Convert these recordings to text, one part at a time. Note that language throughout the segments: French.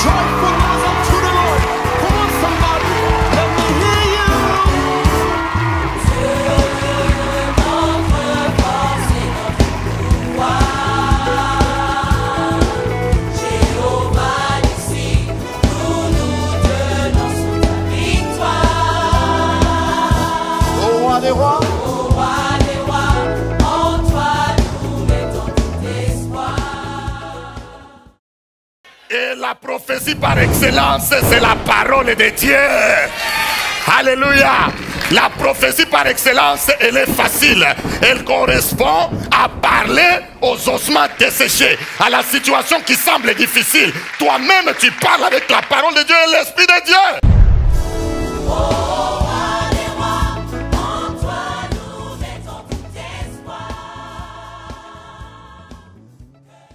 joyfulness unto the Lord. Come on, somebody, let me hear you. Au roi des rois, en toi nous mettons tout espoir. Et la prophétie par excellence, c'est la parole de Dieu. Alléluia. La prophétie par excellence, elle est facile. Elle correspond à parler aux ossements desséchés, à la situation qui semble difficile. Toi-même, tu parles avec la parole de Dieu et l'Esprit de Dieu.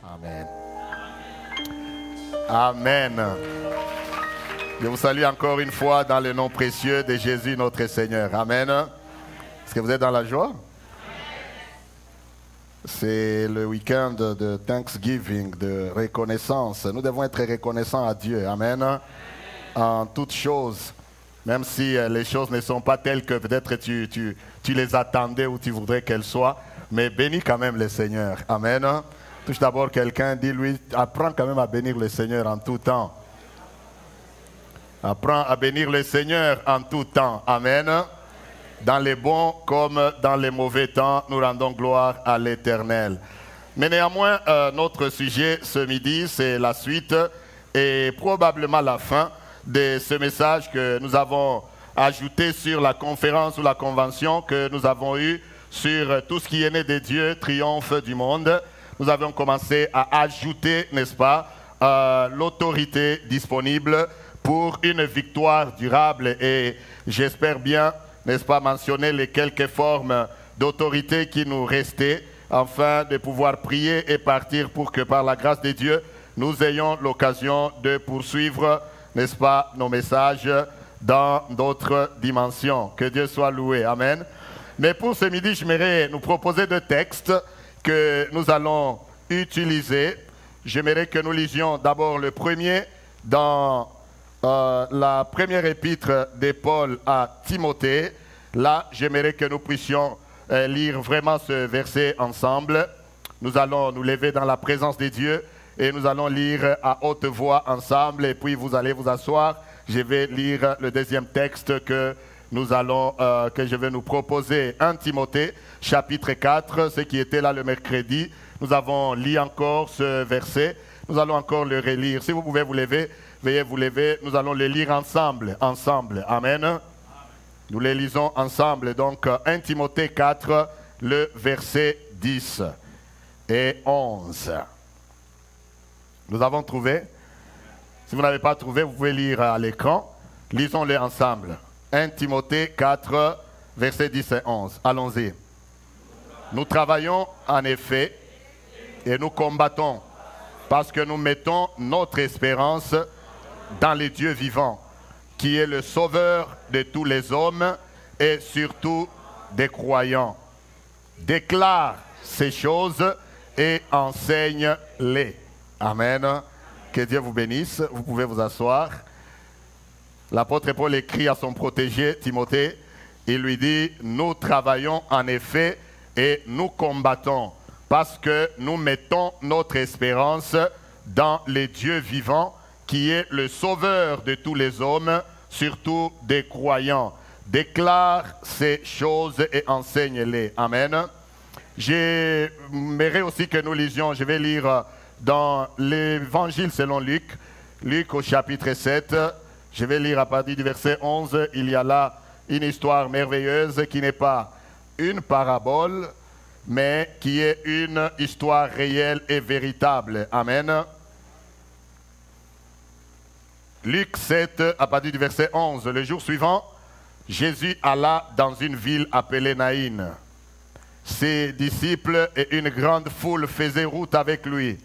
Amen. Amen. Je vous salue encore une fois dans le nom précieux de Jésus notre Seigneur. Amen. Est-ce que vous êtes dans la joie? C'est le week-end de Thanksgiving, de reconnaissance. Nous devons être reconnaissants à Dieu. Amen. En toutes choses. Même si les choses ne sont pas telles que peut-être tu les attendais ou tu voudrais qu'elles soient. Mais bénis quand même le Seigneur. Amen. Touche d'abord quelqu'un, dis-lui, apprends quand même à bénir le Seigneur en tout temps. Apprends à bénir le Seigneur en tout temps. Amen. Dans les bons comme dans les mauvais temps, nous rendons gloire à l'Éternel. Mais néanmoins, notre sujet ce midi, c'est la suite et probablement la fin de ce message que nous avons ajouté sur la conférence ou la convention que nous avons eue sur tout ce qui est né de Dieu, triomphe du monde. Nous avions commencé à ajouter, n'est-ce pas, l'autorité disponible pour une victoire durable et j'espère bien, n'est-ce pas, mentionner les quelques formes d'autorité qui nous restaient afin de pouvoir prier et partir pour que par la grâce de Dieu, nous ayons l'occasion de poursuivre, n'est-ce pas, nos messages dans d'autres dimensions. Que Dieu soit loué. Amen. Mais pour ce midi, j'aimerais nous proposer deux textes que nous allons utiliser. J'aimerais que nous lisions d'abord le premier dans la première épître de Paul à Timothée. Là, j'aimerais que nous puissions lire vraiment ce verset ensemble. Nous allons nous lever dans la présence de Dieu et nous allons lire à haute voix ensemble et puis vous allez vous asseoir. Je vais lire le deuxième texte que je vais nous proposer. 1 Timothée, chapitre 4, ce qui était là le mercredi. Nous avons lu encore ce verset. Nous allons encore le relire. Si vous pouvez vous lever, veuillez vous lever. Nous allons le lire ensemble. Amen. Nous les lisons ensemble. Donc, 1 Timothée 4, le verset 10 et 11. Nous avons trouvé. Si vous n'avez pas trouvé, vous pouvez lire à l'écran. Lisons-le ensemble. 1 Timothée 4, versets 10 et 11. Allons-y. Nous travaillons en effet et nous combattons parce que nous mettons notre espérance dans les dieux vivants, qui est le sauveur de tous les hommes et surtout des croyants. Déclare ces choses et enseigne-les. Amen. Que Dieu vous bénisse. Vous pouvez vous asseoir. L'apôtre Paul écrit à son protégé Timothée. Il lui dit, nous travaillons en effet et nous combattons parce que nous mettons notre espérance dans les dieux vivants, qui est le sauveur de tous les hommes, surtout des croyants. Déclare ces choses et enseigne-les. Amen. J'aimerais aussi que nous lisions, je vais lire dans l'évangile selon Luc, Luc au chapitre 7, je vais lire à partir du verset 11, il y a là une histoire merveilleuse qui n'est pas une parabole, mais qui est une histoire réelle et véritable. Amen. Luc 7, à partir du verset 11. Le jour suivant, Jésus alla dans une ville appelée Naïn. Ses disciples et une grande foule faisaient route avec lui.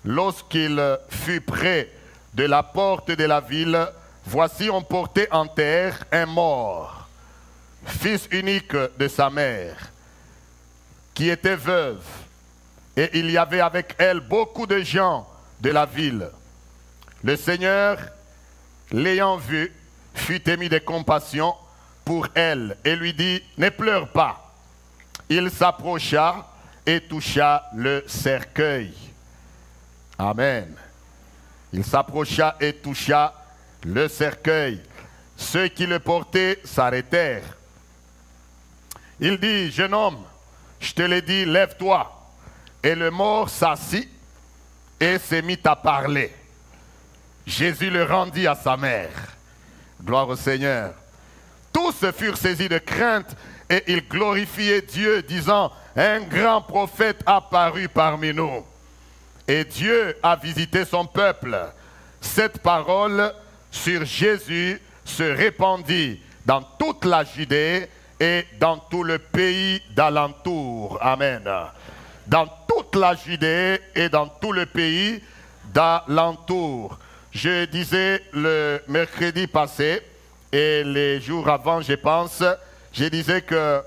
Lorsqu'il fut près de la porte de la ville, voici on portait en terre un mort, fils unique de sa mère, qui était veuve. Et il y avait avec elle beaucoup de gens de la ville. Le Seigneur, l'ayant vue, fut ému de compassion pour elle et lui dit, ne pleure pas. Il s'approcha et toucha le cercueil. Amen. Il s'approcha et toucha le cercueil. Ceux qui le portaient s'arrêtèrent. Il dit, jeune homme, je te l'ai dit, lève-toi. Et le mort s'assit et s'est mis à parler. Jésus le rendit à sa mère. Gloire au Seigneur. Tous furent saisis de crainte et ils glorifiaient Dieu, disant, un grand prophète apparut parmi nous. Et Dieu a visité son peuple. Cette parole sur Jésus se répandit dans toute la Judée et dans tout le pays d'alentour. Amen. Dans toute la Judée et dans tout le pays d'alentour. Je disais le mercredi passé et les jours avant, je pense, je disais que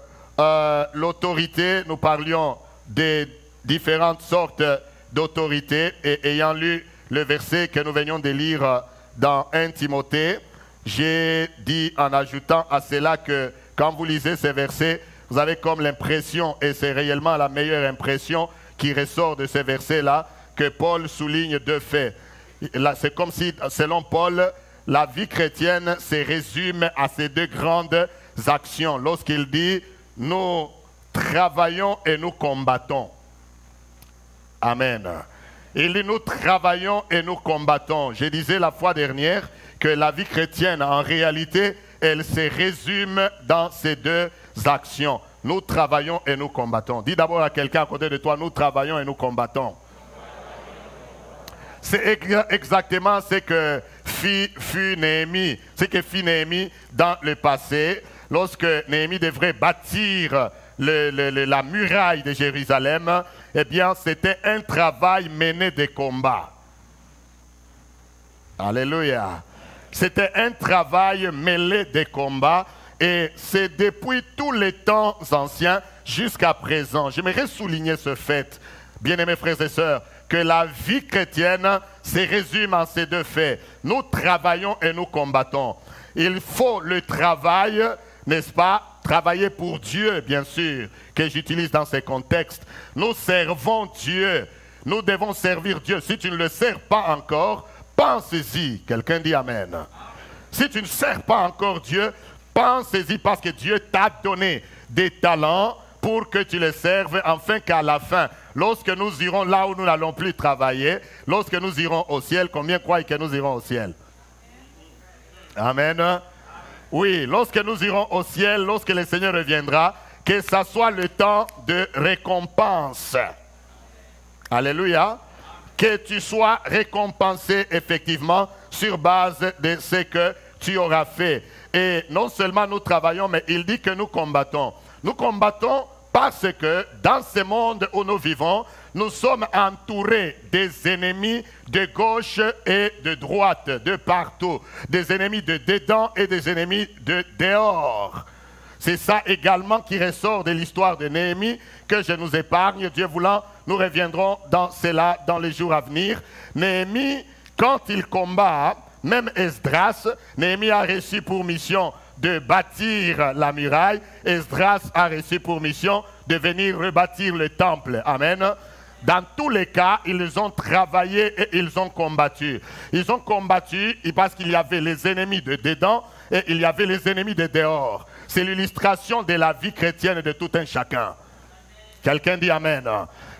l'autorité, nous parlions des différentes sortes d'autorité et ayant lu le verset que nous venions de lire dans 1 Timothée, j'ai dit en ajoutant à cela que quand vous lisez ces versets, vous avez comme l'impression, et c'est réellement la meilleure impression qui ressort de ces versets-là, que Paul souligne deux faits. C'est comme si, selon Paul, la vie chrétienne se résume à ces deux grandes actions. Lorsqu'il dit, nous travaillons et nous combattons. Amen. Il dit, nous travaillons et nous combattons. Je disais la fois dernière que la vie chrétienne, en réalité, elle se résume dans ces deux actions. Nous travaillons et nous combattons. Dis d'abord à quelqu'un à côté de toi, nous travaillons et nous combattons. C'est exactement ce que fit Néhémie. Ce que fit Néhémie dans le passé, lorsque Néhémie devrait bâtir la muraille de Jérusalem, eh bien, c'était un travail mené de combat. Alléluia. C'était un travail mêlé de combats et c'est depuis tous les temps anciens jusqu'à présent. J'aimerais souligner ce fait, bien-aimés frères et sœurs, que la vie chrétienne se résume en ces deux faits. Nous travaillons et nous combattons. Il faut le travail, n'est-ce pas? Travailler pour Dieu, bien sûr, que j'utilise dans ces contextes. Nous servons Dieu. Nous devons servir Dieu. Si tu ne le sers pas encore, pense-y. Quelqu'un dit Amen. Si tu ne sers pas encore Dieu, pense-y parce que Dieu t'a donné des talents pour que tu les serves, afin qu'à la fin, lorsque nous irons là où nous n'allons plus travailler, lorsque nous irons au ciel, combien croient que nous irons au ciel? Amen. Oui, lorsque nous irons au ciel, lorsque le Seigneur reviendra, que ça soit le temps de récompense. Alléluia. Que tu sois récompensé effectivement sur base de ce que tu auras fait. Et non seulement nous travaillons, mais il dit que nous combattons. Nous combattons parce que dans ce monde où nous vivons, nous sommes entourés des ennemis de gauche et de droite, de partout. Des ennemis de dedans et des ennemis de dehors. C'est ça également qui ressort de l'histoire de Néhémie que je nous épargne. Dieu voulant, nous reviendrons dans cela dans les jours à venir. Néhémie, quand il combat, même Esdras, Néhémie a reçu pour mission de bâtir la muraille. Esdras a reçu pour mission de venir rebâtir le temple. Amen. Dans tous les cas, ils ont travaillé et ils ont combattu. Ils ont combattu parce qu'il y avait les ennemis de dedans et il y avait les ennemis de dehors. C'est l'illustration de la vie chrétienne de tout un chacun. Quelqu'un dit Amen.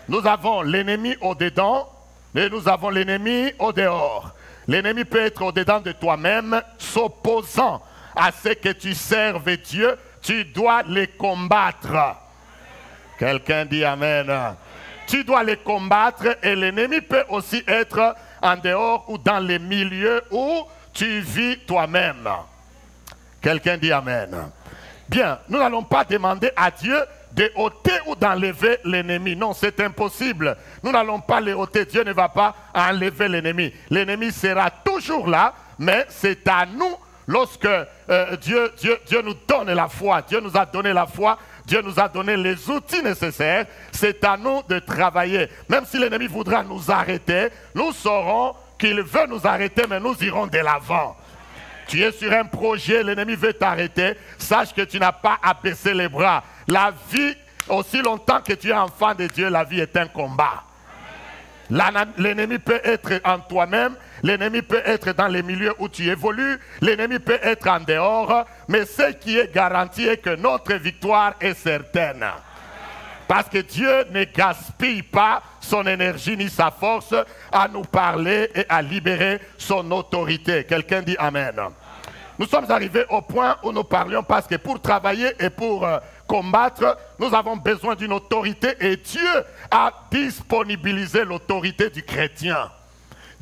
Nous avons l'ennemi au dedans et nous avons l'ennemi au dehors. L'ennemi peut être au dedans de toi-même, s'opposant à ce que tu serves Dieu, tu dois les combattre. Quelqu'un dit Amen. Tu dois les combattre et l'ennemi peut aussi être en dehors ou dans les milieux où tu vis toi-même. Quelqu'un dit Amen. Bien, nous n'allons pas demander à Dieu de ôter ou d'enlever l'ennemi. Non, c'est impossible. Nous n'allons pas les ôter. Dieu ne va pas enlever l'ennemi. L'ennemi sera toujours là, mais c'est à nous, lorsque Dieu nous donne la foi. Dieu nous a donné la foi. Dieu nous a donné les outils nécessaires. C'est à nous de travailler. Même si l'ennemi voudra nous arrêter, nous saurons qu'il veut nous arrêter, mais nous irons de l'avant. Tu es sur un projet, l'ennemi veut t'arrêter. Sache que tu n'as pas à baisser les bras. La vie, aussi longtemps que tu es enfant de Dieu, la vie est un combat. L'ennemi peut être en toi-même, l'ennemi peut être dans les milieux où tu évolues, l'ennemi peut être en dehors, mais ce qui est garanti est que notre victoire est certaine. Parce que Dieu ne gaspille pas son énergie ni sa force à nous parler et à libérer son autorité. Quelqu'un dit Amen. Nous sommes arrivés au point où nous parlions parce que pour travailler et pour combattre, nous avons besoin d'une autorité et Dieu a disponibilisé l'autorité du chrétien.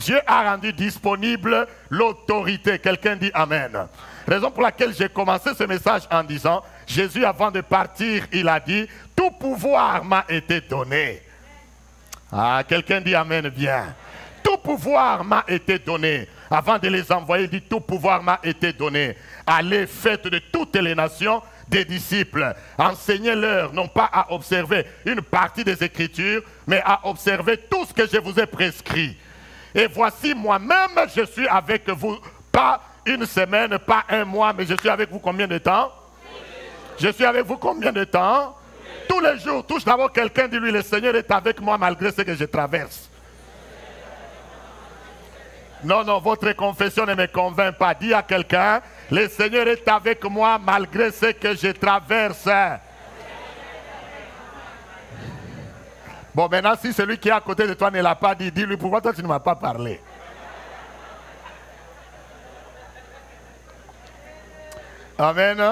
Dieu a rendu disponible l'autorité. Quelqu'un dit Amen. Raison pour laquelle j'ai commencé ce message en disant, Jésus avant de partir, il a dit, tout pouvoir m'a été donné. Ah, quelqu'un dit Amen bien. Tout pouvoir m'a été donné. Avant de les envoyer, il dit, tout pouvoir m'a été donné. Allez, faites de toutes les nations des disciples. Enseignez-leur, non pas à observer une partie des Écritures, mais à observer tout ce que je vous ai prescrit. Et voici moi-même, je suis avec vous, pas une semaine, pas un mois, mais je suis avec vous combien de temps? Je suis avec vous combien de temps? Tous les jours. Touche d'abord quelqu'un, dis-lui, le Seigneur est avec moi malgré ce que je traverse. Non, non, votre confession ne me convainc pas. Dis à quelqu'un, le Seigneur est avec moi malgré ce que je traverse. Bon, maintenant, si celui qui est à côté de toi ne l'a pas dit, dis-lui, pourquoi toi tu ne m'as pas parlé? Amen.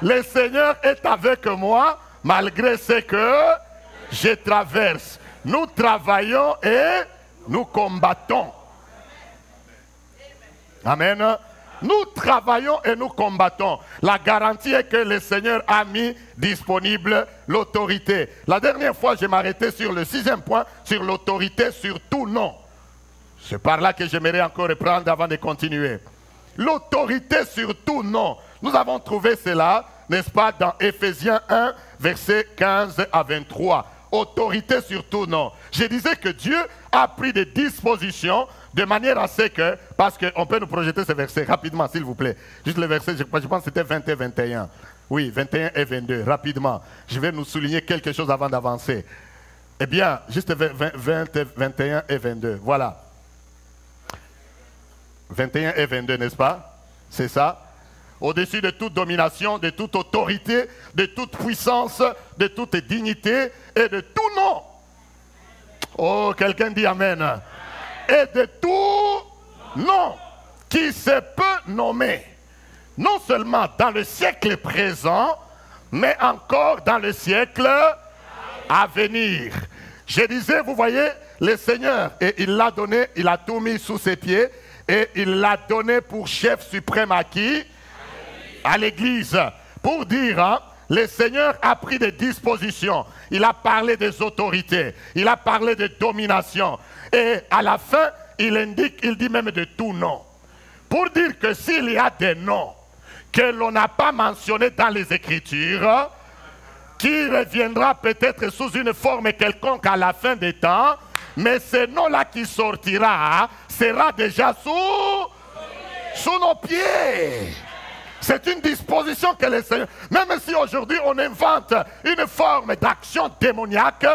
Le Seigneur est avec moi malgré ce que je traverse. Nous travaillons et nous combattons. Amen. Nous travaillons et nous combattons. La garantie est que le Seigneur a mis disponible l'autorité. La dernière fois, je m'arrêtais sur le 6e point, sur l'autorité sur tout nom. C'est par là que j'aimerais encore reprendre avant de continuer. L'autorité sur tout nom. Nous avons trouvé cela, n'est-ce pas, dans Éphésiens 1, versets 15 à 23. Autorité sur tout nom. Je disais que Dieu a pris des dispositions de manière à ce que, parce qu'on peut nous projeter ce verset rapidement, s'il vous plaît. Juste le verset, je pense que c'était 20 et 21. Oui, 21 et 22, rapidement. Je vais nous souligner quelque chose avant d'avancer. Eh bien, juste 21 et 22, voilà. 21 et 22, n'est-ce pas? C'est ça? Au-dessus de toute domination, de toute autorité, de toute puissance, de toute dignité et de tout nom. Oh, quelqu'un dit Amen. Et de tout nom qui se peut nommer, non seulement dans le siècle présent, mais encore dans le siècle à venir. Je disais, vous voyez, le Seigneur, et il l'a donné, il a tout mis sous ses pieds, et il l'a donné pour chef suprême à qui? À l'Église. Pour dire, hein, le Seigneur a pris des dispositions. Il a parlé des autorités. Il a parlé de domination. Et à la fin, il indique, il dit même de tout nom. Pour dire que s'il y a des noms que l'on n'a pas mentionnés dans les Écritures, qui reviendra peut-être sous une forme quelconque à la fin des temps, mais ce nom-là qui sortira sera déjà sous nos pieds. C'est une disposition que le Seigneur, même si aujourd'hui on invente une forme d'action démoniaque,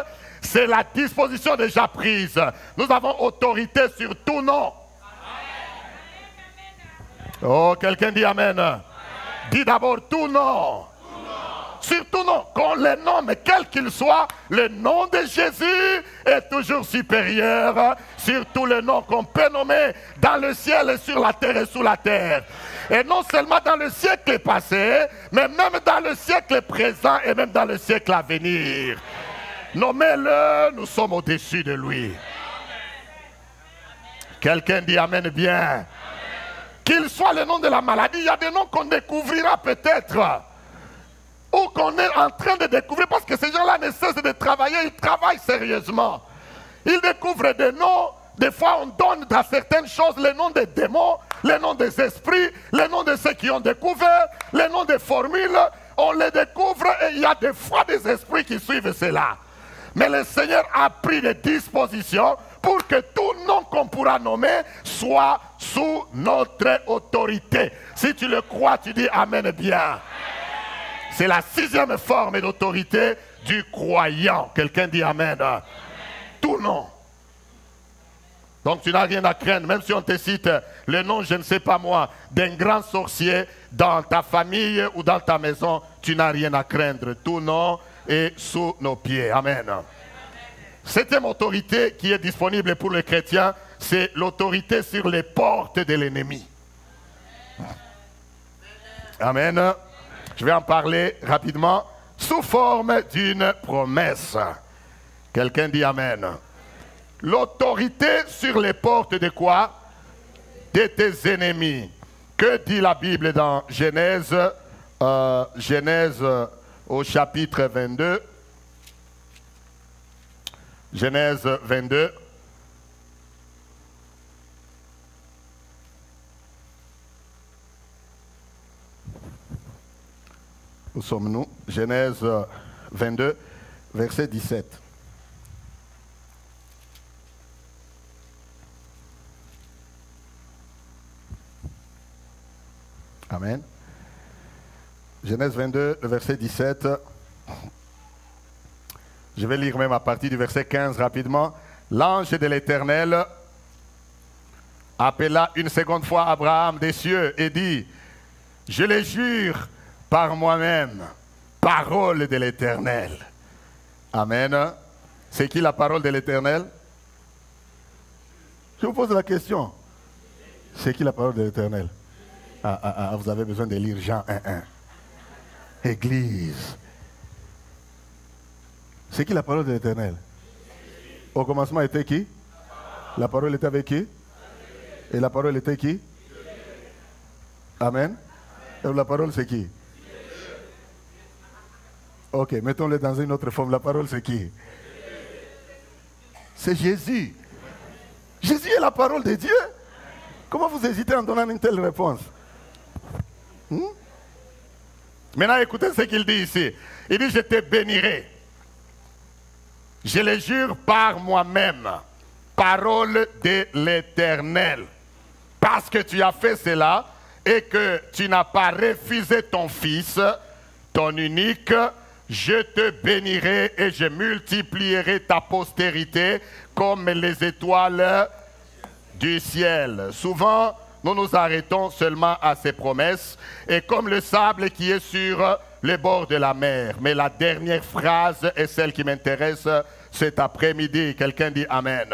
c'est la disposition déjà prise. Nous avons autorité sur tout nom. Oh, quelqu'un dit Amen. Amen. Dis d'abord tout nom. Sur tout nom, qu'on le nomme, quel qu'il soit, le nom de Jésus est toujours supérieur sur tous les noms qu'on peut nommer dans le ciel et sur la terre et sous la terre. Et non seulement dans le siècle passé, mais même dans le siècle présent et même dans le siècle à venir. Nommez-le, nous sommes au-dessus de lui. Quelqu'un dit Amen bien. Qu'il soit le nom de la maladie, il y a des noms qu'on découvrira peut-être. Ou qu'on est en train de découvrir, parce que ces gens-là ne cessent de travailler, ils travaillent sérieusement. Ils découvrent des noms, des fois on donne dans certaines choses les noms des démons, les noms des esprits, les noms de ceux qui ont découvert, les noms des formules, on les découvre et il y a des fois des esprits qui suivent cela. Mais le Seigneur a pris des dispositions pour que tout nom qu'on pourra nommer soit sous notre autorité. Si tu le crois, tu dis Amen bien. C'est la 6e forme d'autorité du croyant. Quelqu'un dit Amen. Tout nom. Donc tu n'as rien à craindre, même si on te cite le nom, je ne sais pas moi, d'un grand sorcier dans ta famille ou dans ta maison, tu n'as rien à craindre. Tout nom est sous nos pieds. Amen. Septième autorité qui est disponible pour les chrétiens, c'est l'autorité sur les portes de l'ennemi. Amen. Je vais en parler rapidement sous forme d'une promesse. Quelqu'un dit Amen. L'autorité sur les portes de quoi? De tes ennemis. Que dit la Bible dans Genèse, Genèse au chapitre 22? Genèse 22. Où sommes-nous? Genèse 22, verset 17. Amen. Genèse 22, verset 17. Je vais lire même à partir du verset 15 rapidement. L'ange de l'Éternel appela une seconde fois Abraham des cieux et dit, je le jure par moi-même, parole de l'Éternel. Amen. C'est qui la parole de l'Éternel? Je vous pose la question. C'est qui la parole de l'Éternel? Vous avez besoin de lire Jean 1:1. Église. C'est qui la parole de l'Éternel? Au commencement était qui? La parole était avec qui? Et la parole était qui? Amen. Et la parole c'est qui? Ok, mettons-le dans une autre forme. La parole c'est qui? C'est Jésus. Jésus est la parole de Dieu. Comment vous hésitez en donnant une telle réponse? Maintenant, écoutez ce qu'il dit ici. Il dit, je te bénirai. Je le jure par moi-même. Parole de l'Éternel. Parce que tu as fait cela et que tu n'as pas refusé ton fils, ton unique, je te bénirai et je multiplierai ta postérité comme les étoiles du ciel. Souvent, nous nous arrêtons seulement à ces promesses et comme le sable qui est sur le bord de la mer. Mais la dernière phrase est celle qui m'intéresse cet après-midi. Quelqu'un dit Amen.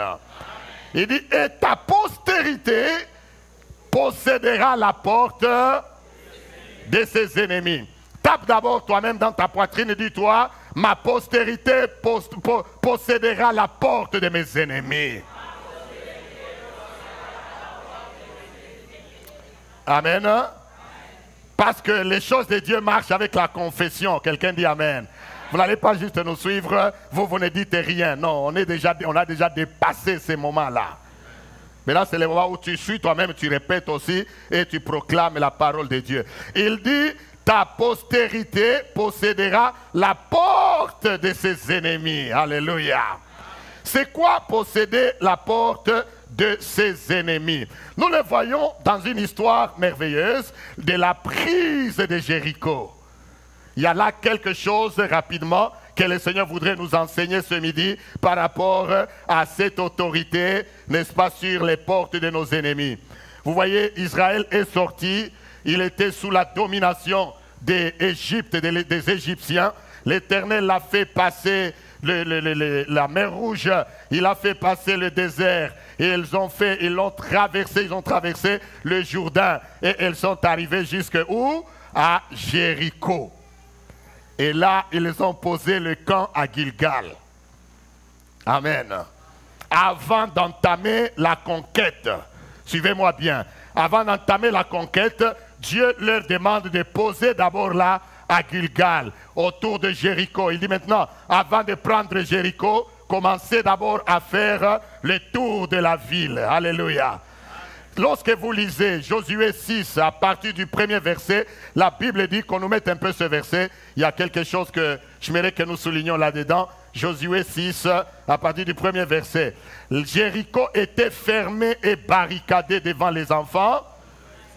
Il dit, et ta postérité possédera la porte de ses ennemis. Tape d'abord toi-même dans ta poitrine et dis-toi, ma postérité possédera la porte de mes ennemis. Amen. Parce que les choses de Dieu marchent avec la confession. Quelqu'un dit Amen. Vous n'allez pas juste nous suivre, vous ne dites rien. Non, on a déjà dépassé ces moments-là. Mais là, c'est le moment où tu suis toi-même, tu répètes aussi et tu proclames la parole de Dieu. Il dit, ta postérité possédera la porte de ses ennemis. Alléluia. C'est quoi posséder la porte de ses ennemis? Nous le voyons dans une histoire merveilleuse de la prise de Jéricho. Il y a là quelque chose rapidement que le Seigneur voudrait nous enseigner ce midi par rapport à cette autorité, n'est-ce pas, sur les portes de nos ennemis. Vous voyez, Israël est sorti, il était sous la domination d'Égypte, des Égyptiens. L'Éternel l'a fait passer la mer Rouge, il a fait passer le désert et ils ont traversé le Jourdain et ils sont arrivés jusqu'où? À Jéricho. Et là, ils ont posé le camp à Gilgal. Amen. Avant d'entamer la conquête, suivez-moi bien, avant d'entamer la conquête, Dieu leur demande de poser d'abord là à Gilgal, autour de Jéricho. Il dit maintenant, avant de prendre Jéricho, commencez d'abord à faire le tour de la ville. Alléluia. Lorsque vous lisez Josué 6, à partir du premier verset, la Bible dit qu'on nous mette un peu ce verset. Il y a quelque chose que je mérite que nous soulignions là-dedans. Josué 6, à partir du premier verset. Jéricho était fermé et barricadé devant les enfants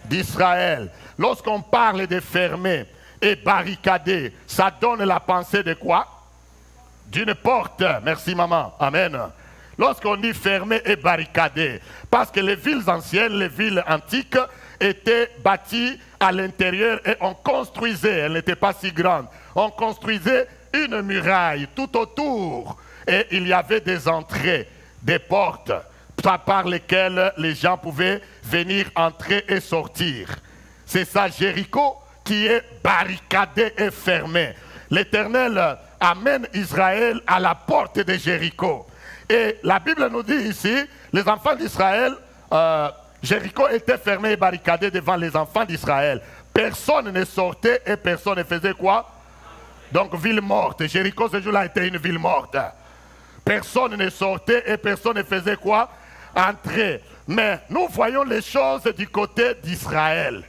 d'Israël. Lorsqu'on parle de fermé et barricadé, ça donne la pensée de quoi? D'une porte. Merci maman. Amen. Lorsqu'on dit fermé et barricadé, parce que les villes anciennes, les villes antiques étaient bâties à l'intérieur et on construisait, elles n'étaient pas si grandes, on construisait une muraille tout autour et il y avait des entrées, des portes par lesquelles les gens pouvaient venir entrer et sortir. C'est ça Jéricho qui est barricadé et fermé. L'Éternel amène Israël à la porte de Jéricho. Et la Bible nous dit ici, les enfants d'Israël, Jéricho était fermé et barricadé devant les enfants d'Israël. Personne ne sortait et personne ne faisait quoi? Donc ville morte. Jéricho ce jour-là était une ville morte. Personne ne sortait et personne ne faisait quoi? Entrer. Mais nous voyons les choses du côté d'Israël.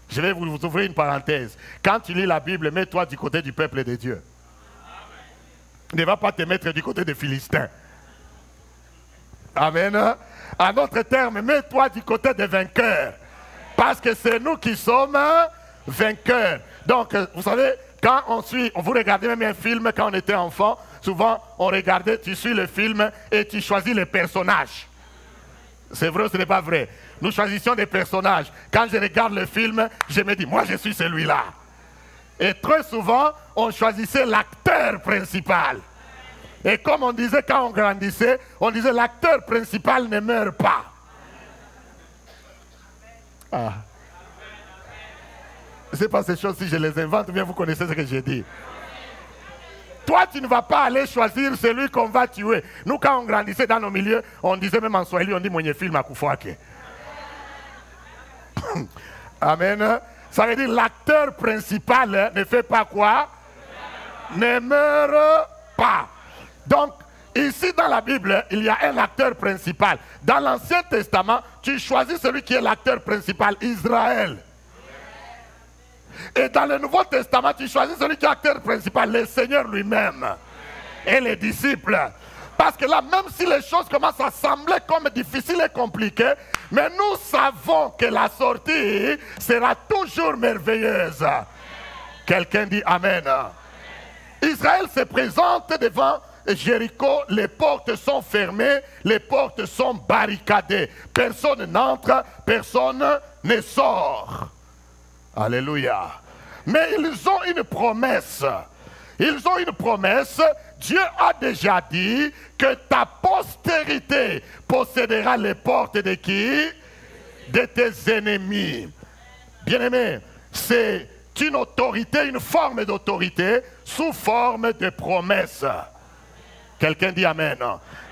Je vais vous ouvrir une parenthèse. Quand tu lis la Bible, mets-toi du côté du peuple de Dieu. Ne va pas te mettre du côté des Philistins. Amen. En d'autres termes, mets-toi du côté des vainqueurs. Parce que c'est nous qui sommes vainqueurs. Donc, vous savez, quand vous regardez même un film quand on était enfant, souvent on regardait, tu suis le film et tu choisis les personnages. C'est vrai ou ce n'est pas vrai? Nous choisissions des personnages. Quand je regarde le film, je me dis, moi je suis celui-là. Et très souvent, on choisissait l'acteur principal. Et comme on disait quand on grandissait, on disait l'acteur principal ne meurt pas. Ah. Je ne sais pas ces choses si je les invente ou bien vous connaissez ce que j'ai dit. Toi, tu ne vas pas aller choisir celui qu'on va tuer. Nous, quand on grandissait dans nos milieux, on disait même en Swahili, on dit « Mwenye film à Koufouake ». Amen. Ça veut dire l'acteur principal ne fait pas quoi? Ne meurt pas. Donc, ici dans la Bible, il y a un acteur principal. Dans l'Ancien Testament, tu choisis celui qui est l'acteur principal, Israël. Et dans le Nouveau Testament, tu choisis celui qui est l'acteur principal, le Seigneur lui-même. Et les disciples. Parce que là, même si les choses commencent à sembler comme difficiles et compliquées, mais nous savons que la sortie sera toujours merveilleuse. Quelqu'un dit Amen. Israël se présente devant Jéricho, les portes sont fermées, les portes sont barricadées. Personne n'entre, personne ne sort. Alléluia. Mais ils ont une promesse. Ils ont une promesse. Dieu a déjà dit que ta postérité possédera les portes de qui? De tes ennemis. Bien-aimé, c'est une autorité, une forme d'autorité sous forme de promesse. Quelqu'un dit Amen.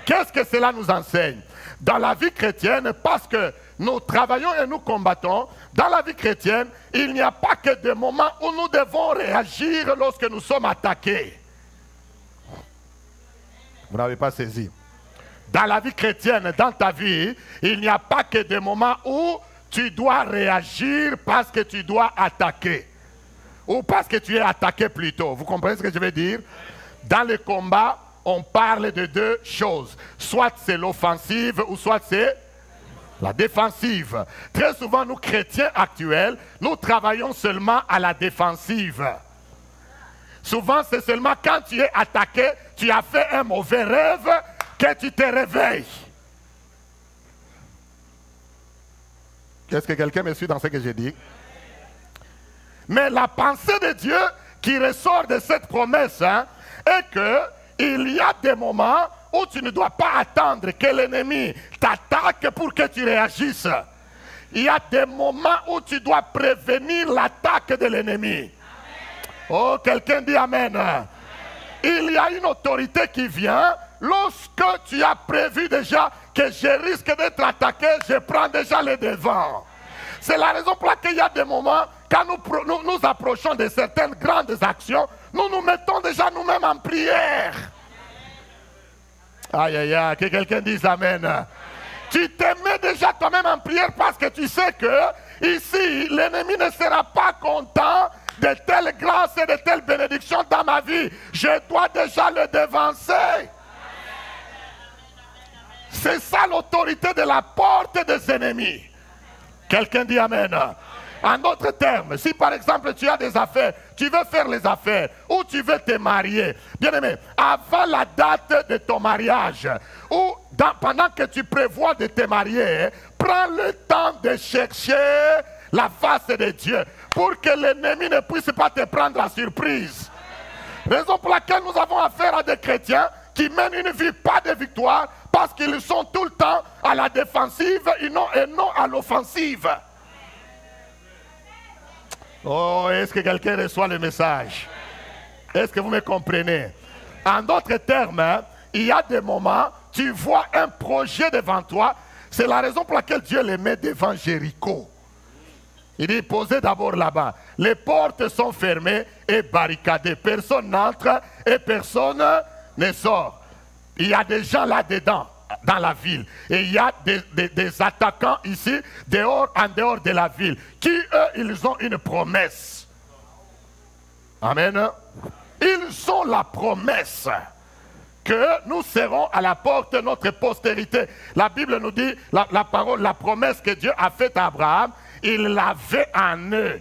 Qu'est-ce que cela nous enseigne? Dans la vie chrétienne, parce que nous travaillons et nous combattons, dans la vie chrétienne, il n'y a pas que des moments où nous devons réagir lorsque nous sommes attaqués. Vous n'avez pas saisi. Dans la vie chrétienne, dans ta vie, il n'y a pas que des moments où tu dois réagir parce que tu dois attaquer. Ou parce que tu es attaqué plutôt. Vous comprenez ce que je veux dire? Dans le combat, on parle de deux choses. Soit c'est l'offensive ou soit c'est la défensive. Très souvent, nous chrétiens actuels, nous travaillons seulement à la défensive. Souvent, c'est seulement quand tu es attaqué, tu as fait un mauvais rêve, que tu te réveilles. Est-ce que quelqu'un me suit dans ce que j'ai dit? Mais la pensée de Dieu qui ressort de cette promesse est qu'il y a des moments où tu ne dois pas attendre que l'ennemi t'attaque pour que tu réagisses. Il y a des moments où tu dois prévenir l'attaque de l'ennemi. Oh, quelqu'un dit Amen. Il y a une autorité qui vient lorsque tu as prévu déjà que je risque d'être attaqué, je prends déjà les devants. C'est la raison pour laquelle il y a des moments, quand nous approchons de certaines grandes actions, nous nous mettons déjà nous-mêmes en prière. Aïe, aïe, aïe, que quelqu'un dise Amen. Tu te mets déjà toi-même en prière parce que tu sais que ici, l'ennemi ne sera pas content de telle grâce et de telle bénédiction dans ma vie, je dois déjà le devancer. C'est ça l'autorité de la porte des ennemis. Quelqu'un dit Amen. En d'autres termes, si par exemple tu as des affaires, tu veux faire les affaires, ou tu veux te marier, bien aimé, avant la date de ton mariage, ou pendant que tu prévois de te marier, prends le temps de chercher la face de Dieu, pour que l'ennemi ne puisse pas te prendre la surprise. Raison pour laquelle nous avons affaire à des chrétiens qui mènent une vie pas de victoire, parce qu'ils sont tout le temps à la défensive et non à l'offensive. Oh, est-ce que quelqu'un reçoit le message? Est-ce que vous me comprenez? En d'autres termes, il y a des moments, tu vois un projet devant toi, c'est la raison pour laquelle Dieu les met devant Jéricho. Il dit, posez d'abord là-bas. Les portes sont fermées et barricadées. Personne n'entre et personne ne sort. Il y a des gens là-dedans, dans la ville. Et il y a des attaquants ici, en dehors de la ville, qui, eux, ils ont une promesse. Amen. Ils ont la promesse que nous serons à la porte de notre postérité. La Bible nous dit, la promesse que Dieu a faite à Abraham, il l'avait en eux.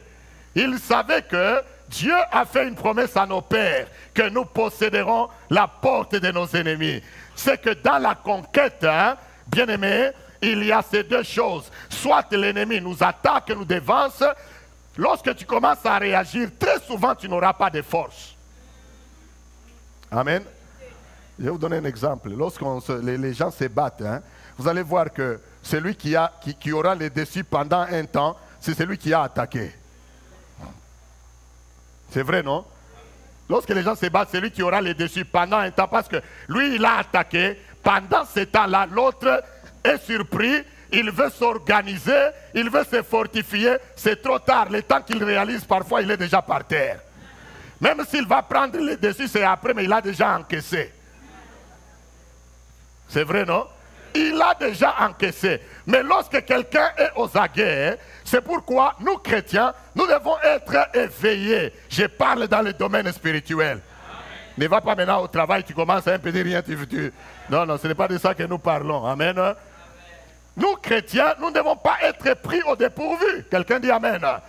Ils savaient que Dieu a fait une promesse à nos pères, que nous posséderons la porte de nos ennemis. C'est que dans la conquête, bien aimé, il y a ces deux choses. Soit l'ennemi nous attaque, nous dévance. Lorsque tu commences à réagir, très souvent tu n'auras pas de force. Amen. Je vais vous donner un exemple. Lorsque les gens se battent, vous allez voir que celui qui aura le dessus pendant un temps, c'est celui qui a attaqué. C'est vrai, non? Lorsque les gens se battent, c'est lui qui aura le dessus pendant un temps, parce que lui, il a attaqué. Pendant ce temps-là, l'autre est surpris, il veut s'organiser, il veut se fortifier. C'est trop tard. Le temps qu'il réalise, parfois, il est déjà par terre. Même s'il va prendre le dessus, c'est après, mais il a déjà encaissé. C'est vrai, non? Il a déjà encaissé. Mais lorsque quelqu'un est aux aguets, c'est pourquoi nous, chrétiens, nous devons être éveillés. Je parle dans le domaine spirituel. Amen. Ne va pas maintenant au travail, tu commences à un peu dire rien. Non, non, ce n'est pas de ça que nous parlons. Amen. Amen. Nous, chrétiens, nous ne devons pas être pris au dépourvu. Quelqu'un dit Amen. Amen.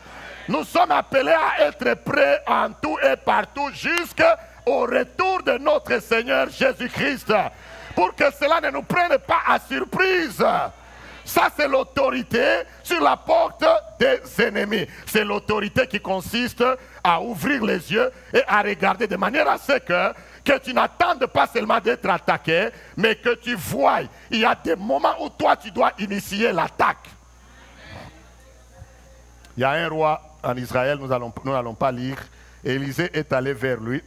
Nous sommes appelés à être prêts en tout et partout jusqu'au retour de notre Seigneur Jésus-Christ. Pour que cela ne nous prenne pas à surprise. Ça, c'est l'autorité sur la porte des ennemis. C'est l'autorité qui consiste à ouvrir les yeux et à regarder de manière à ce que tu n'attendes pas seulement d'être attaqué, mais que tu vois, il y a des moments où toi, tu dois initier l'attaque. Il y a un roi en Israël, nous n'allons pas lire. Élisée est allé vers lui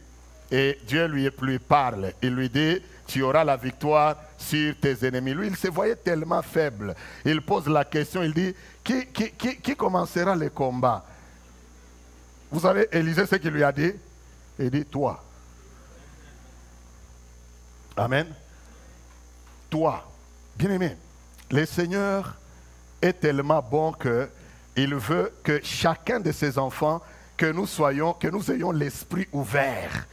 et Dieu lui parle. Il lui dit, tu auras la victoire sur tes ennemis. Lui, il se voyait tellement faible. Il pose la question, il dit, qui commencera le combat? Vous savez, Élisée, ce qu'il lui a dit? Il dit, toi. Amen. Toi. Bien-aimé, le Seigneur est tellement bon qu'il veut que chacun de ses enfants, que nous ayons l'esprit ouvert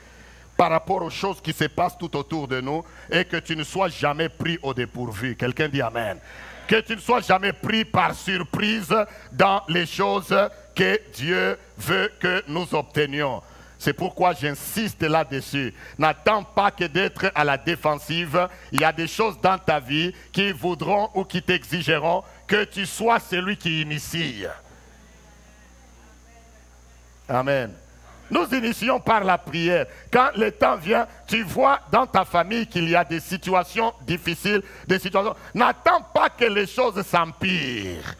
par rapport aux choses qui se passent tout autour de nous et que tu ne sois jamais pris au dépourvu. Quelqu'un dit Amen. Que tu ne sois jamais pris par surprise dans les choses que Dieu veut que nous obtenions. C'est pourquoi j'insiste là-dessus. N'attends pas que d'être à la défensive. Il y a des choses dans ta vie qui voudront ou qui t'exigeront que tu sois celui qui initie. Amen. Nous initions par la prière. Quand le temps vient, tu vois dans ta famille qu'il y a des situations difficiles, des situations. N'attends pas que les choses s'empirent.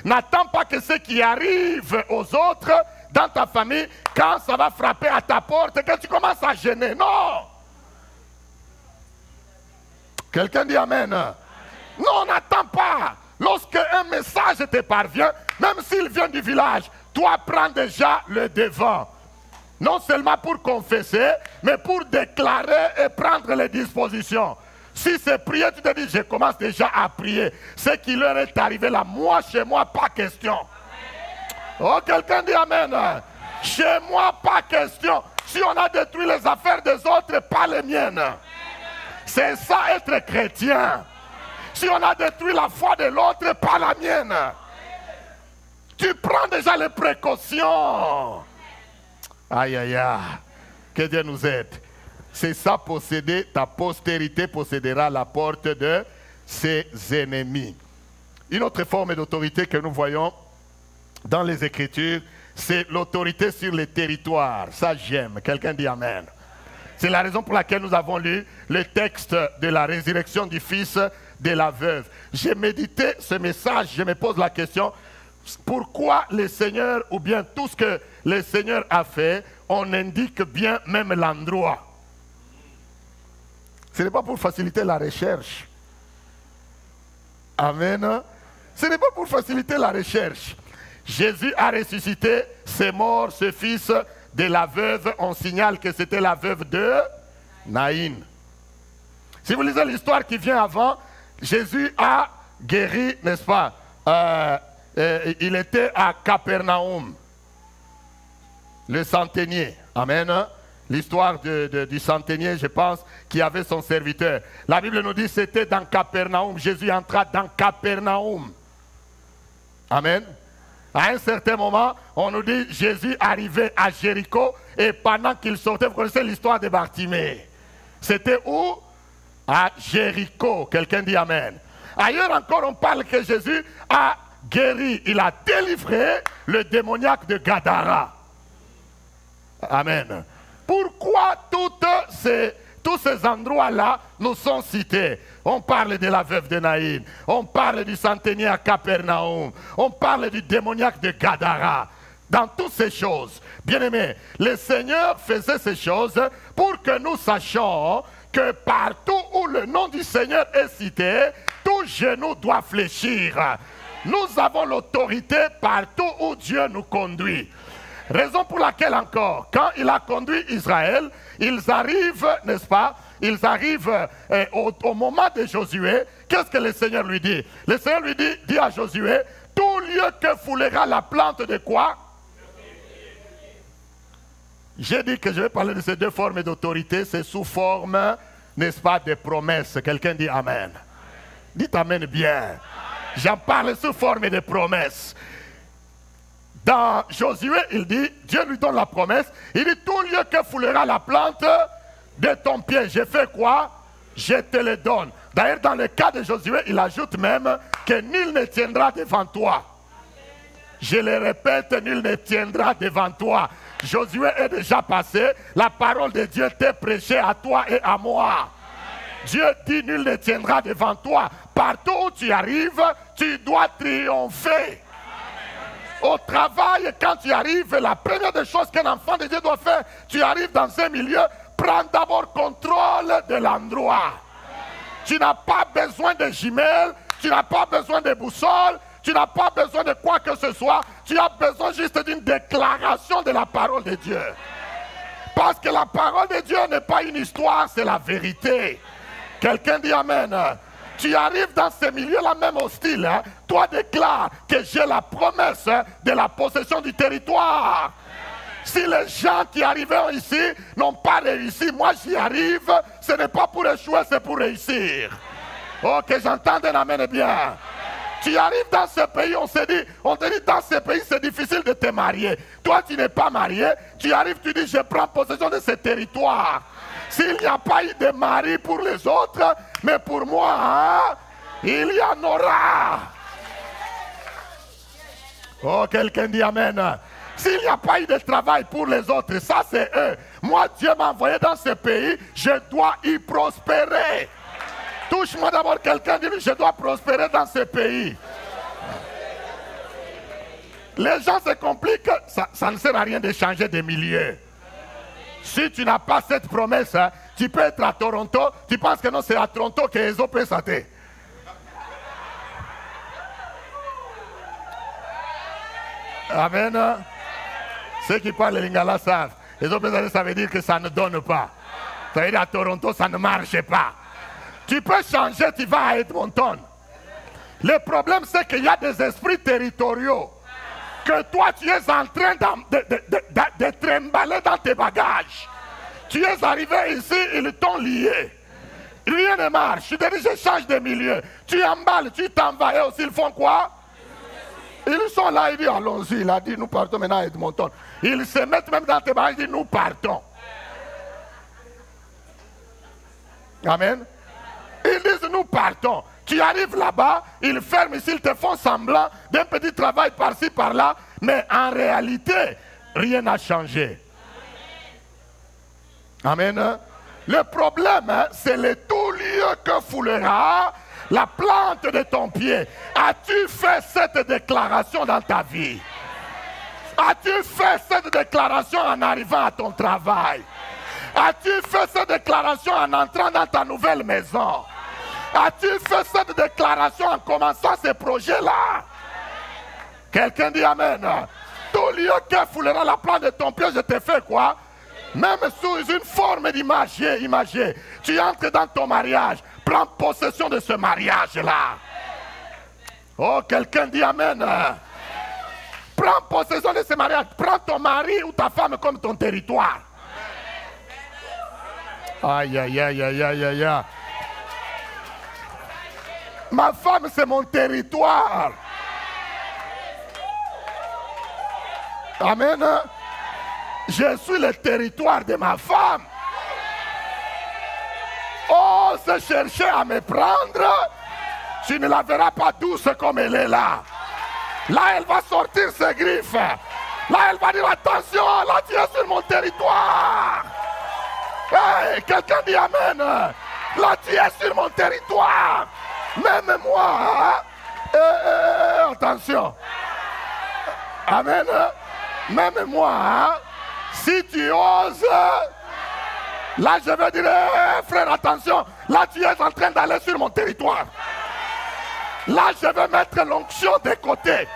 N'attends pas que ce qui arrive aux autres dans ta famille, quand ça va frapper à ta porte, que tu commences à gêner. Non! Quelqu'un dit Amen. Non, n'attends pas. Lorsque un message te parvient, même s'il vient du village, toi prends déjà le devant. Non seulement pour confesser, mais pour déclarer et prendre les dispositions. Si c'est prier, tu te dis, je commence déjà à prier. Ce qui leur est arrivé là, moi, chez moi, pas question. Oh, quelqu'un dit Amen. Chez moi, pas question. Si on a détruit les affaires des autres, pas les miennes. C'est ça être chrétien. Si on a détruit la foi de l'autre, pas la mienne. Tu prends déjà les précautions. Aïe, aïe, aïe. Que Dieu nous aide. C'est ça posséder, ta postérité possédera la porte de ses ennemis. Une autre forme d'autorité que nous voyons dans les Écritures, c'est l'autorité sur les territoires. Ça, j'aime. Quelqu'un dit Amen. C'est la raison pour laquelle nous avons lu le texte de la résurrection du fils de la veuve. J'ai médité ce message, je me pose la question, pourquoi le Seigneur, ou bien tout ce que le Seigneur a fait, on indique bien même l'endroit. Ce n'est pas pour faciliter la recherche. Amen. Ce n'est pas pour faciliter la recherche. Jésus a ressuscité, c'est mort, ce fils de la veuve. On signale que c'était la veuve de Naïn. Si vous lisez l'histoire qui vient avant, Jésus a guéri, n'est-ce pas? Il était à Capernaum, le centenier. Amen. L'histoire du centenier, je pense, qui avait son serviteur. La Bible nous dit que c'était dans Capernaum. Jésus entra dans Capernaum. Amen. À un certain moment, on nous dit Jésus arrivait à Jéricho et pendant qu'il sortait, vous connaissez l'histoire de Bartimée. C'était où? À Jéricho. Quelqu'un dit Amen. Ailleurs encore, on parle que Jésus a guéri, il a délivré le démoniaque de Gadara. Amen. Pourquoi tous ces endroits-là nous sont cités? On parle de la veuve de Naïn, on parle du centenier à Capernaum, on parle du démoniaque de Gadara. Dans toutes ces choses, bien aimés, le Seigneur faisait ces choses pour que nous sachions que partout où le nom du Seigneur est cité, tout genou doit fléchir. Nous avons l'autorité partout où Dieu nous conduit. Raison pour laquelle encore, quand il a conduit Israël, ils arrivent, n'est-ce pas? Ils arrivent au moment de Josué. Qu'est-ce que le Seigneur lui dit? Le Seigneur lui dit à Josué, tout lieu que foulera la plante de quoi? J'ai dit que je vais parler de ces deux formes d'autorité, c'est sous forme, n'est-ce pas, de promesses. Quelqu'un dit Amen. Dites Amen bien. J'en parle sous forme de promesses. Dans Josué, il dit, Dieu lui donne la promesse, il dit, tout lieu que foulera la plante de ton pied, j'ai fait quoi? Je te le donne. D'ailleurs, dans le cas de Josué, il ajoute même que nul ne tiendra devant toi. Je le répète, nul ne tiendra devant toi. Josué est déjà passé, la parole de Dieu t'est prêchée à toi et à moi. Dieu dit, nul ne tiendra devant toi. Partout où tu arrives, tu dois triompher. Au travail, quand tu arrives, la première des choses qu'un enfant de Dieu doit faire, tu arrives dans un milieu, prends d'abord contrôle de l'endroit. Tu n'as pas besoin de jumelles, tu n'as pas besoin de boussole, tu n'as pas besoin de quoi que ce soit, tu as besoin juste d'une déclaration de la parole de Dieu. Parce que la parole de Dieu n'est pas une histoire, c'est la vérité. Quelqu'un dit Amen. Tu arrives dans ces milieux-là même hostiles, hein, toi déclare que j'ai la promesse de la possession du territoire. Si les gens qui arrivent ici n'ont pas réussi, moi j'y arrive, ce n'est pas pour échouer, c'est pour réussir. Oh, que j'entende un Amen bien. Tu arrives dans ce pays, on te dit dans ce pays c'est difficile de te marier. Toi tu n'es pas marié, tu arrives, tu dis je prends possession de ce territoire. S'il n'y a pas eu de mari pour les autres, mais pour moi, hein, il y en aura. Oh, quelqu'un dit Amen. S'il n'y a pas eu de travail pour les autres, ça c'est eux. Moi, Dieu m'a envoyé dans ce pays, je dois y prospérer. Touche-moi d'abord quelqu'un, dit je dois prospérer dans ce pays. Les gens se compliquent, ça ne sert à rien de changer de milieu. Si tu n'as pas cette promesse, hein, tu peux être à Toronto, tu penses que non, c'est à Toronto que les autres peuvent sauter. Amen. Ceux qui parlent lingala savent. Les autres, ça veut dire que ça ne donne pas. Ça veut dire à Toronto, ça ne marche pas. Tu peux changer, tu vas à Edmonton. Le problème, c'est qu'il y a des esprits territoriaux. que toi tu es en train de trimballer dans tes bagages. Tu es arrivé ici, ils t'ont lié. Rien ne marche. Tu te dis, je change de milieu. Tu emballes, tu t'en vas. Et aussi, ils font quoi? Ils sont là, ils disent, allons-y. Il a dit, nous partons maintenant à Edmonton. Ils se mettent même dans tes bagages, ils disent, nous partons. Amen. Ils disent, nous partons. Tu arrives là-bas, ils ferment ici, ils te font semblant d'un petit travail par-ci, par-là. Mais en réalité, rien n'a changé. Amen. Le problème, c'est le tout lieu que foulera la plante de ton pied. As-tu fait cette déclaration dans ta vie? As-tu fait cette déclaration en arrivant à ton travail? As-tu fait cette déclaration en entrant dans ta nouvelle maison? As-tu fait cette déclaration en commençant ce projet-là? Quelqu'un dit Amen. Tout lieu que foulera la plante de ton pied, je te fais quoi? Même sous une forme d'image, tu entres dans ton mariage, prends possession de ce mariage-là. Oh, quelqu'un dit Amen. Prends possession de ce mariage, prends ton mari ou ta femme comme ton territoire. Aïe, aïe, aïe, aïe, aïe, aïe, aïe. Ma femme, c'est mon territoire. Amen. Je suis le territoire de ma femme. Oh, se chercher à me prendre, tu ne la verras pas douce comme elle est là. Là, elle va sortir ses griffes. Là, elle va dire, attention, là, tu es sur mon territoire. Hey, quelqu'un dit Amen. Là, tu es sur mon territoire. Même moi. Attention. Amen. Même moi. Si tu oses, là je vais dire, frère, attention, là tu es en train d'aller sur mon territoire. Là je vais mettre l'onction de côté.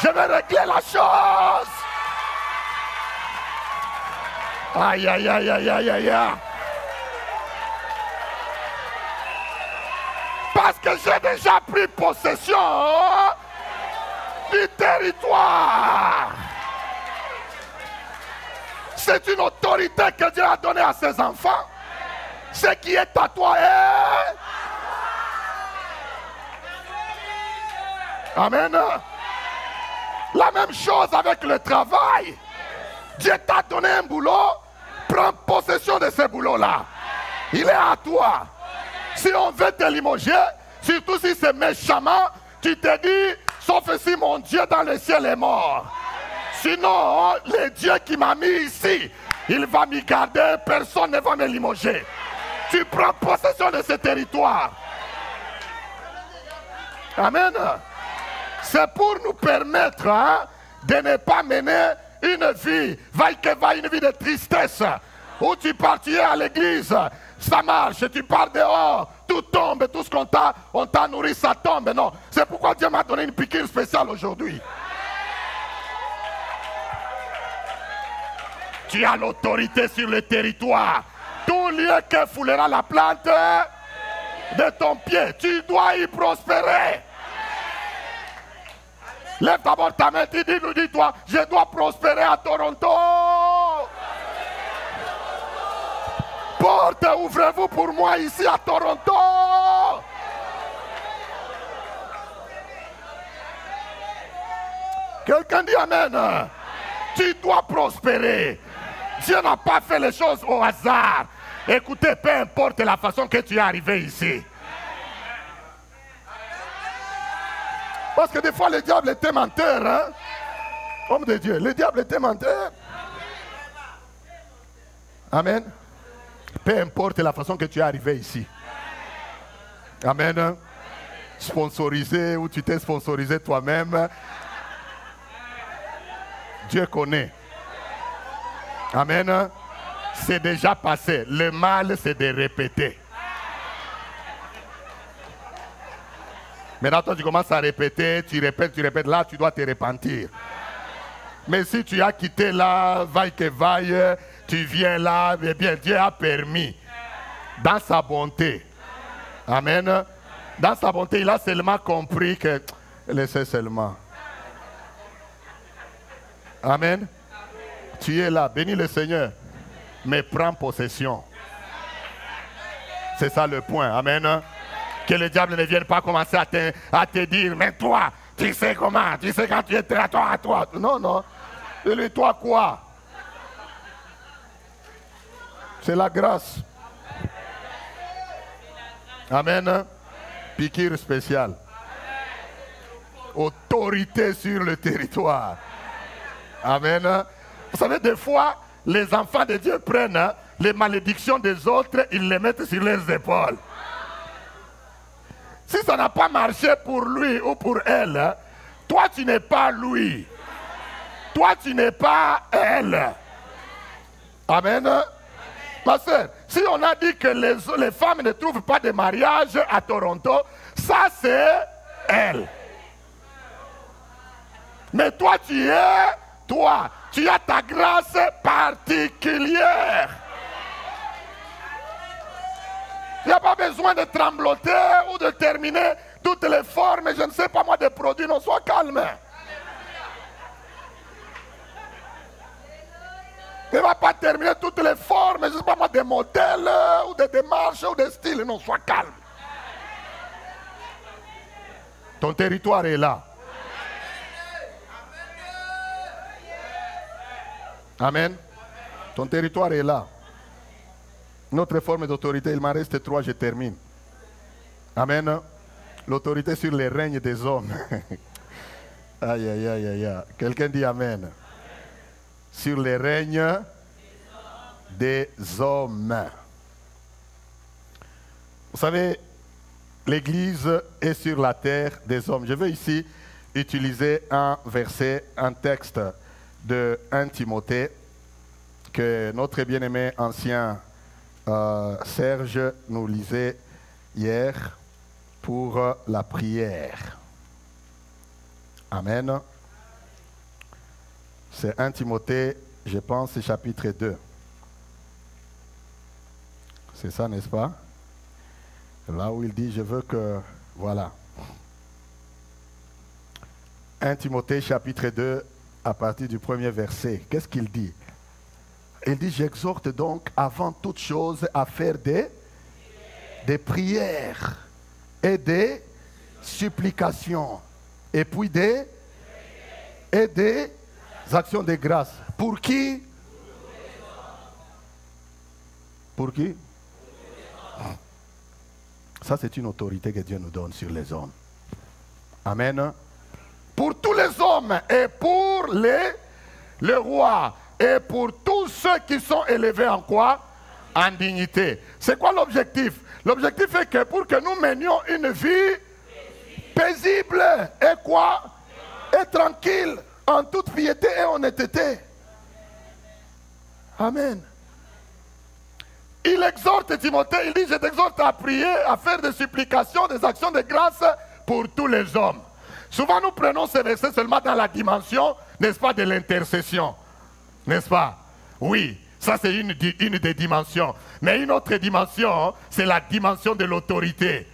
Je vais régler la chose. Aïe, aïe, aïe, aïe, aïe, aïe, aïe. Parce que j'ai déjà pris possession du territoire. C'est une autorité que Dieu a donnée à ses enfants. Ce qui est à toi est... Amen. La même chose avec le travail. Dieu t'a donné un boulot. Prends possession de ce boulot-là. Il est à toi. Si on veut te limoger, surtout si c'est méchamment, tu te dis, sauf si mon Dieu dans le ciel est mort. Sinon, le Dieu qui m'a mis ici, il va m'y garder, personne ne va me limoger. Tu prends possession de ce territoire. Amen. C'est pour nous permettre de ne pas mener une vie, une vie de tristesse, où tu partirais à l'église, ça marche, tu pars dehors, tout tombe, tout ce qu'on t'a nourri, ça tombe. Non, c'est pourquoi Dieu m'a donné une piqûre spéciale aujourd'hui. Tu as l'autorité sur le territoire. Tout lieu que foulera la plante de ton pied, tu dois y prospérer. Lève d'abord ta main, dis-toi, je dois prospérer à Toronto. Porte, ouvrez-vous pour moi ici à Toronto. Quelqu'un dit Amen. Tu dois prospérer. Dieu n'a pas fait les choses au hasard. Écoutez, peu importe la façon que tu es arrivé ici. Parce que des fois, le diable était menteur. Hein? Homme de Dieu, le diable était menteur. Amen. Peu importe la façon que tu es arrivé ici. Amen. Sponsorisé ou tu t'es sponsorisé toi-même. Dieu connaît. Amen. C'est déjà passé. Le mal, c'est de répéter. Maintenant, toi, tu commences à répéter, tu répètes. Là, tu dois te repentir. Mais si tu as quitté là, vaille que vaille, tu viens là, eh bien, Dieu a permis. Dans sa bonté. Amen. Dans sa bonté, il a seulement compris que... Laissez seulement. Amen. Tu es là, bénis le Seigneur. Mais prends possession. C'est ça le point. Amen. Que le diable ne vienne pas commencer à te dire, mais toi, tu sais comment, tu sais quand tu es à toi. Non, non. Et toi quoi? C'est la grâce. Amen. Piqûre spéciale. Autorité sur le territoire. Amen. Vous savez, des fois, les enfants de Dieu prennent les malédictions des autres, ils les mettent sur leurs épaules. Si ça n'a pas marché pour lui ou pour elle, toi tu n'es pas lui. Toi tu n'es pas elle. Amen. Ma soeur, si on a dit que les femmes ne trouvent pas de mariage à Toronto, ça c'est elle. Mais toi tu as ta grâce particulière. Il n'y a pas besoin de trembloter ou de terminer toutes les formes, je ne sais pas moi, de produits. Non, sois calme. Il ne va pas terminer toutes les formes, je ne sais pas moi, des modèles ou des démarches ou des styles. Non, sois calme. Ton territoire est là. Amen. Ton territoire est là. Notre forme d'autorité, il m'en reste 3, je termine. Amen. L'autorité sur les règnes des hommes. Aïe, aïe, aïe, aïe, aïe. Quelqu'un dit amen. Sur les règnes des hommes. Vous savez, l'Église est sur la terre des hommes. Je vais ici utiliser un verset, un texte de 1 Timothée que notre bien-aimé ancien Serge nous lisait hier pour la prière. Amen. C'est 1 Timothée, je pense, chapitre 2. C'est ça, n'est-ce pas? Là où il dit, je veux que... Voilà. 1 Timothée, chapitre 2, à partir du premier verset. Qu'est-ce qu'il dit? Il dit, j'exhorte donc avant toute chose à faire des prières et des supplications. Et puis des actions de grâce. Pour qui? Pour qui? Ça, c'est une autorité que Dieu nous donne sur les hommes. Amen. Pour tous les hommes et pour le roi et pour tous ceux qui sont élevés en quoi? En dignité. C'est quoi l'objectif? L'objectif est que pour que nous menions une vie paisible et quoi? Et tranquille, en toute piété et honnêteté. Amen. Il exhorte Timothée, il dit, je t'exhorte à prier, à faire des supplications, des actions de grâce pour tous les hommes. Souvent nous prenons ces versets seulement dans la dimension, n'est-ce pas, de l'intercession. N'est-ce pas? Oui, ça c'est une des dimensions. Mais une autre dimension, c'est la dimension de l'autorité.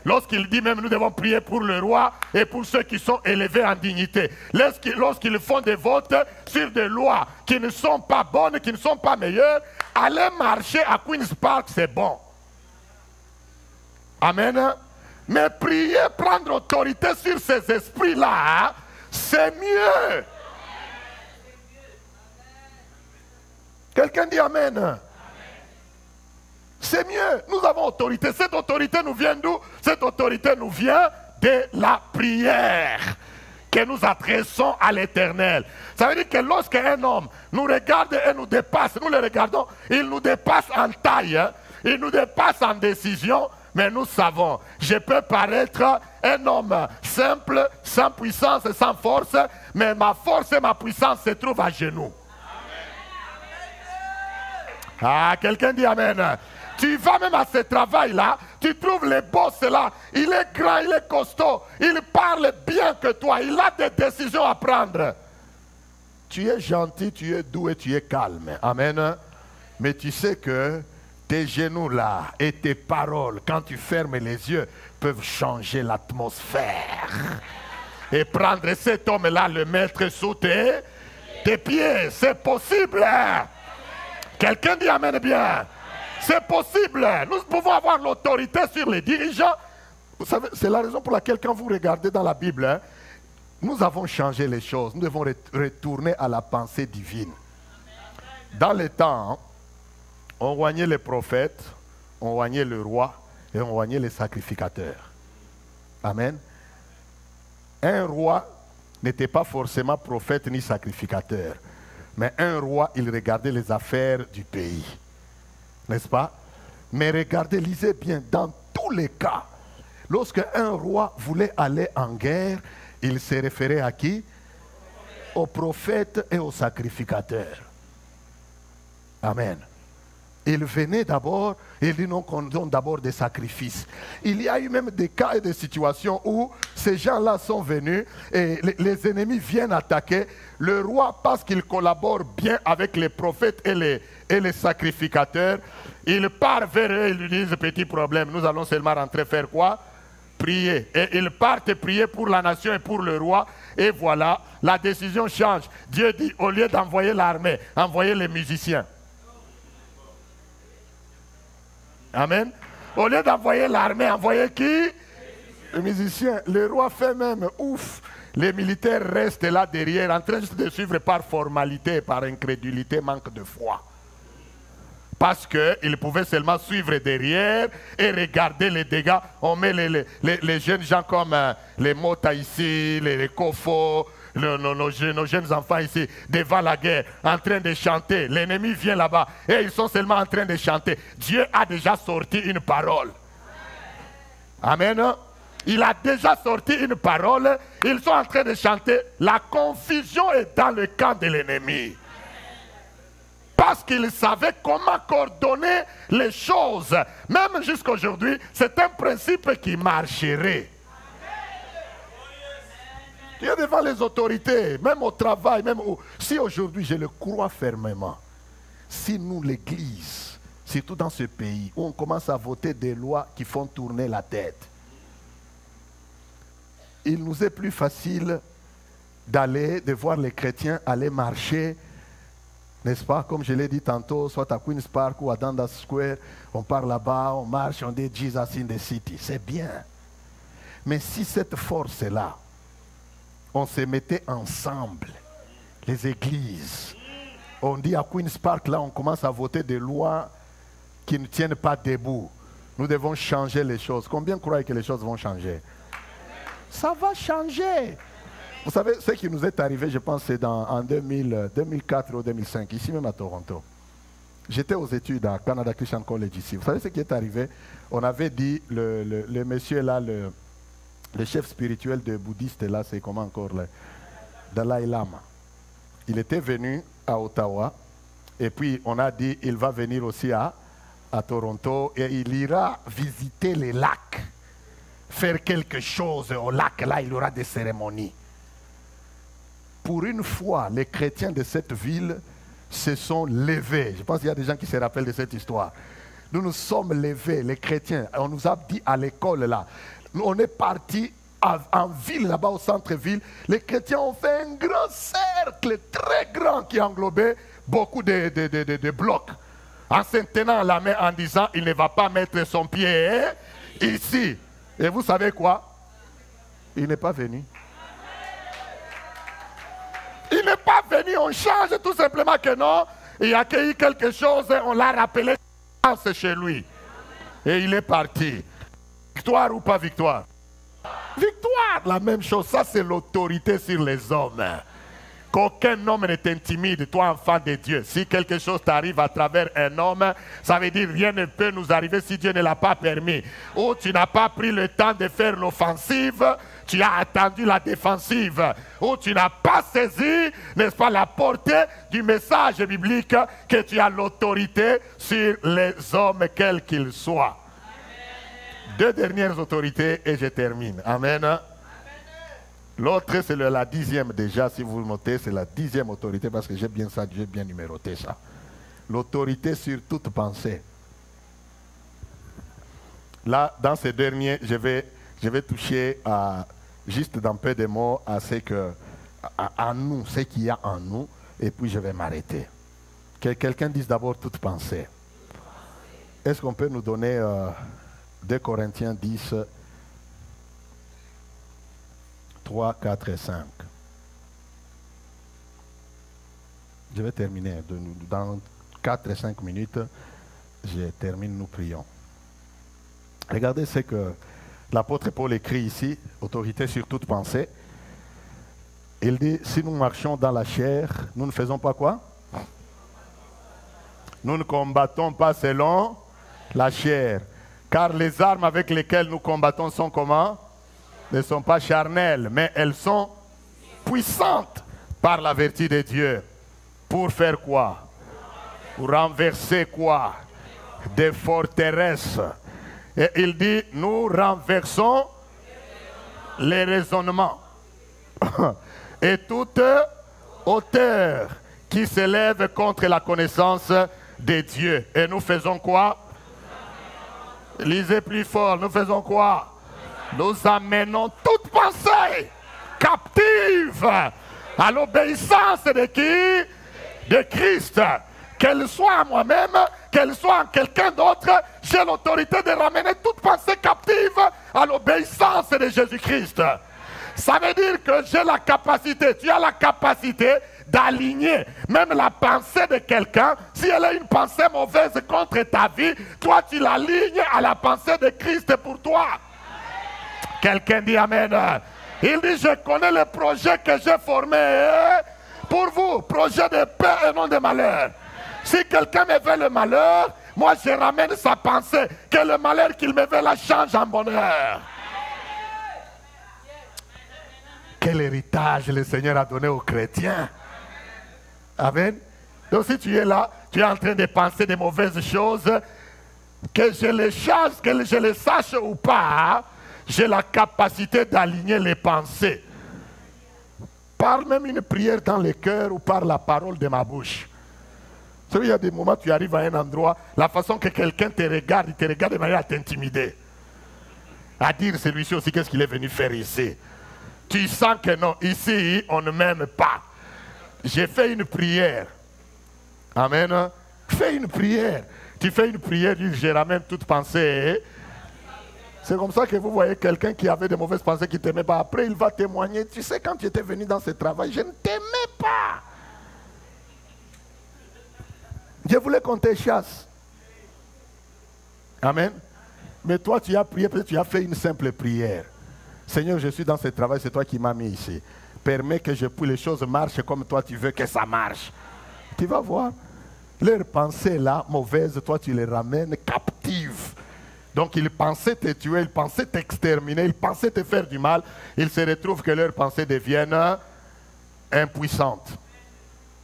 Lorsqu'il dit même nous devons prier pour le roi et pour ceux qui sont élevés en dignité. Lorsqu'ils font des votes sur des lois qui ne sont pas bonnes, qui ne sont pas meilleures, aller marcher à Queen's Park, c'est bon. Amen. Mais prier, prendre autorité sur ces esprits-là, c'est mieux. Quelqu'un dit amen. Amen. C'est mieux. Nous avons autorité. Cette autorité nous vient d'où? Cette autorité nous vient de la prière que nous adressons à l'Éternel. Ça veut dire que lorsqu'un homme nous regarde et nous dépasse, nous le regardons, il nous dépasse en taille, il nous dépasse en décision, mais nous savons, je peux paraître un homme simple, sans puissance et sans force, mais ma force et ma puissance se trouvent à genoux. Ah, quelqu'un dit amen. Tu vas même à ce travail-là, tu trouves le boss là, il est grand, il est costaud, il parle bien que toi, il a des décisions à prendre. Tu es gentil, tu es doux et tu es calme. Amen. Mais tu sais que tes genoux là et tes paroles, quand tu fermes les yeux, peuvent changer l'atmosphère. Et prendre cet homme-là, le mettre sous tes tes pieds. C'est possible. Quelqu'un dit amen bien. C'est possible. Nous pouvons avoir l'autorité sur les dirigeants. Vous savez, c'est la raison pour laquelle quand vous regardez dans la Bible, nous avons changé les choses. Nous devons retourner à la pensée divine. Dans les temps, on roignait les prophètes, on roignait le roi et on roignait les sacrificateurs. Amen. Un roi n'était pas forcément prophète ni sacrificateur. Mais un roi, il regardait les affaires du pays. N'est-ce pas? Mais regardez, lisez bien, dans tous les cas, lorsque un roi voulait aller en guerre, il se référait à qui? Aux prophètes et aux sacrificateurs. Amen. Il venait d'abord, il dit non, qu'on donne d'abord des sacrifices. Il y a eu même des cas et des situations où ces gens-là sont venus et les ennemis viennent attaquer. Le roi, parce qu'il collabore bien avec les prophètes et les sacrificateurs, il part vers eux et lui disent, petit problème, nous allons seulement rentrer faire quoi? Prier. Et ils partent prier pour la nation et pour le roi. Et voilà, la décision change. Dieu dit, au lieu d'envoyer l'armée, envoyez les musiciens. Amen. Au lieu d'envoyer l'armée, envoyez qui? Les musiciens. Le roi fait même, ouf, les militaires restent là derrière, en train juste de suivre par formalité, par incrédulité, manque de foi. Parce qu'ils pouvaient seulement suivre derrière et regarder les dégâts. On met les jeunes gens comme les Mota ici, les Kofo, nos jeunes enfants ici, devant la guerre, en train de chanter. L'ennemi vient là-bas et ils sont seulement en train de chanter. Dieu a déjà sorti une parole. Amen. Il a déjà sorti une parole. Ils sont en train de chanter. La confusion est dans le camp de l'ennemi. Parce qu'il savait comment coordonner les choses. Même jusqu'à aujourd'hui, c'est un principe qui marcherait. Tu es devant les autorités, même au travail, même si aujourd'hui, je le crois fermement, si nous, l'Église, surtout dans ce pays, où on commence à voter des lois qui font tourner la tête, il nous est plus facile de voir les chrétiens aller marcher, n'est-ce pas, comme je l'ai dit tantôt, soit à Queen's Park ou à Dundas Square, on part là-bas, on marche, on dit Jesus in the city, c'est bien. Mais si cette force-là, on se mettait ensemble, les églises, on dit à Queen's Park, là on commence à voter des lois qui ne tiennent pas debout. Nous devons changer les choses. Combien croient que les choses vont changer? Ça va changer. Vous savez, ce qui nous est arrivé, je pense, c'est en 2004 ou 2005, ici même à Toronto. J'étais aux études à Canada Christian College ici. Vous savez ce qui est arrivé? On avait dit, le monsieur là, le chef spirituel des bouddhistes là, c'est comment encore, le Dalai Lama. Il était venu à Ottawa, et puis on a dit, il va venir aussi à Toronto, et il ira visiter les lacs, faire quelque chose au lac, là il y aura des cérémonies. Pour une fois, les chrétiens de cette ville se sont levés. Je pense qu'il y a des gens qui se rappellent de cette histoire. Nous nous sommes levés, les chrétiens. On nous a dit à l'école là. On est parti en ville là-bas au centre-ville. Les chrétiens ont fait un grand cercle très grand qui englobait beaucoup de blocs. En se tenant la main en disant il ne va pas mettre son pied ici. Et vous savez quoi? Il n'est pas venu. Il n'est pas venu, on change tout simplement que non. Il a accueilli quelque chose, on l'a rappelé, c'est chez lui. Et il est parti. Victoire ou pas victoire? Victoire, la même chose. Ça, c'est l'autorité sur les hommes. Qu'aucun homme ne t'intimide, toi, enfant de Dieu. Si quelque chose t'arrive à travers un homme, ça veut dire rien ne peut nous arriver si Dieu ne l'a pas permis. Ou tu n'as pas pris le temps de faire l'offensive, tu as attendu la défensive. Ou tu n'as pas saisi, n'est-ce pas, la portée du message biblique que tu as l'autorité sur les hommes, quels qu'ils soient. Amen. Deux dernières autorités et je termine. Amen. L'autre, c'est la 10e déjà, si vous notez, c'est la 10e autorité, parce que j'ai bien numéroté ça. L'autorité sur toute pensée. Là, dans ces derniers, je vais toucher juste d'un peu de mots à ce que, à nous, ce qu'il y a en nous, et puis je vais m'arrêter. Que quelqu'un dise d'abord toute pensée. Est-ce qu'on peut nous donner 2 Corinthiens 10, 3, 4 et 5? Je vais terminer. Dans 4 et 5 minutes, je termine, nous prions. Regardez ce que l'apôtre Paul écrit ici, autorité sur toute pensée. Il dit, si nous marchons dans la chair, nous ne faisons pas quoi? Nous ne combattons pas selon la chair. Car les armes avec lesquelles nous combattons sont comment? Ne sont pas charnelles, mais elles sont puissantes par la vertu de Dieu. Pour faire quoi? Pour renverser quoi? Des forteresses. Et il dit, nous renversons les raisonnements et toute hauteur qui s'élève contre la connaissance de Dieu. Et nous faisons quoi? Lisez plus fort. Nous faisons quoi? Nous amenons toute pensée captive à l'obéissance de qui? De Christ. Qu'elle soit à moi-même, qu'elle soit en quelqu'un d'autre, j'ai l'autorité de ramener toute pensée captive à l'obéissance de Jésus-Christ. Ça veut dire que j'ai la capacité, tu as la capacité d'aligner même la pensée de quelqu'un. Si elle a une pensée mauvaise contre ta vie, toi tu l'alignes à la pensée de Christ pour toi. Quelqu'un dit Amen. Il dit, je connais le projet que j'ai formé pour vous, projet de paix et non de malheur. Si quelqu'un me veut le malheur, moi je ramène sa pensée, que le malheur qu'il me veut la change en bonheur. Quel héritage le Seigneur a donné aux chrétiens. Amen. Donc si tu es là, tu es en train de penser de mauvaises choses, que je les chasse, que je les sache ou pas, j'ai la capacité d'aligner les pensées. Par même une prière dans le cœur ou par la parole de ma bouche. Vous savez, il y a des moments où tu arrives à un endroit, la façon que quelqu'un te regarde, il te regarde de manière à t'intimider. À dire celui-ci aussi, qu'est-ce qu'il est venu faire ici? Tu sens que non, ici, on ne m'aime pas. J'ai fait une prière. Amen. Fais une prière. Tu fais une prière, je ramène toute pensée. C'est comme ça que vous voyez quelqu'un qui avait de mauvaises pensées, qui ne t'aimait pas. Après, il va témoigner. Tu sais, quand tu étais venu dans ce travail, je ne t'aimais pas. Je voulais qu'on te chasse. Amen. Mais toi, tu as prié, peut-être tu as fait une simple prière. Seigneur, je suis dans ce travail, c'est toi qui m'as mis ici. Permets que les choses marchent comme toi tu veux que ça marche. Tu vas voir. Leurs pensées là, mauvaises, toi tu les ramènes captives. Donc ils pensaient te tuer, ils pensaient t'exterminer, ils pensaient te faire du mal. Il se retrouve que leurs pensées deviennent impuissantes,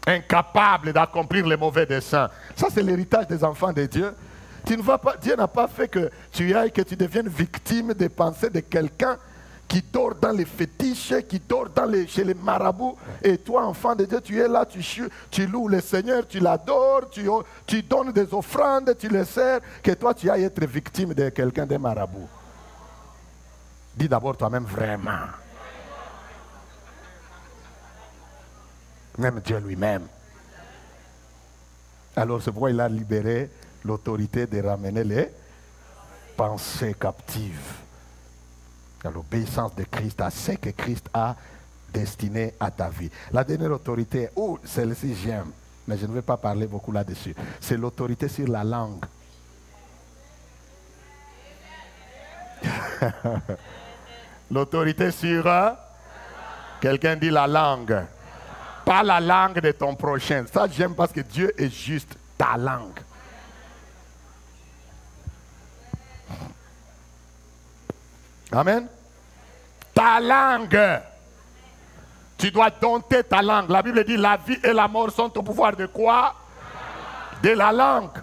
incapables d'accomplir les mauvais desseins. Ça c'est l'héritage des enfants de Dieu. Tu ne vas pas, Dieu n'a pas fait que tu ailles, que tu deviennes victime des pensées de quelqu'un qui dort dans les fétiches, qui dort chez les marabouts. Et toi, enfant de Dieu, tu es là, tu loues le Seigneur, tu l'adores, tu donnes des offrandes, tu le sers. Que toi, tu ailles être victime de quelqu'un, des marabouts. Dis d'abord toi-même vraiment. Même Dieu lui-même. Alors c'est pourquoi il a libéré l'autorité de ramener les pensées captives à l'obéissance de Christ, à ce que Christ a destiné à ta vie. La dernière autorité, celle-ci j'aime, mais je ne vais pas parler beaucoup là-dessus, c'est l'autorité sur la langue. L'autorité sur, quelqu'un dit la langue, pas la langue de ton prochain. Ça j'aime parce que Dieu est juste ta langue. Amen. Ta langue. Tu dois dompter ta langue. La Bible dit la vie et la mort sont au pouvoir de quoi? De la langue.